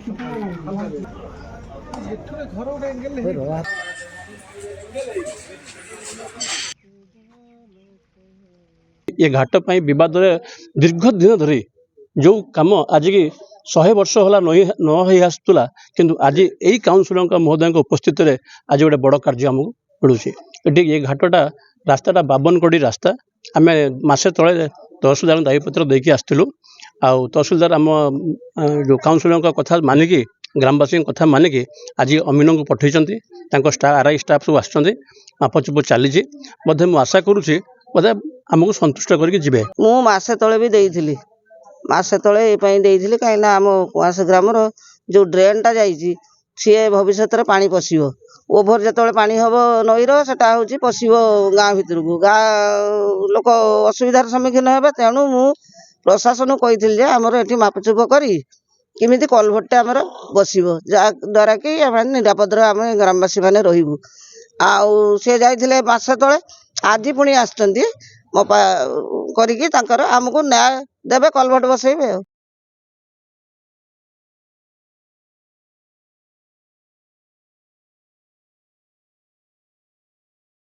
ये घाट पर बद दीर्घ दिन धरी जो कम आज की 100 वर्ष होला न आसूला किंतु आज यही काउनसिल महोदय उपस्थित में आज गोटे बड़ कार्य आमको मिलूँ। ये घाटा रास्ता 52 कोटी रास्ता आम मसे तले तहसिलदार दायीपत्र देकी आसलु तहसिलदार आम जो काउनसिल कथा मानिकी ग्रामवासी कथा मानिकी आज अमीन को पठे आरआई स्टाफ सब आसपचुप चली मुझे आशा करुँची बोधे आमको संतुष्ट करके जीवे। मुझे तले भी देइथिली मासे तले ये कहीं आम कुआस ग्राम जो ड्रेन टा जाइए सी भविष्य में पानी पशिव ओभर जो पानी हम नईर से पशिव गाँ भर को गाँ लोक असुविधार सम्मुखीन हे तेणु मु प्रशासन कही आमर ये मापचुप करी किमिति कलभरटे आमर बसिब द्वारा कि निरापद आम ग्रामवासी मैंने रही सी जाइए मासे तले आज पुणी आमको न्याय देवे कलभट बसैबे।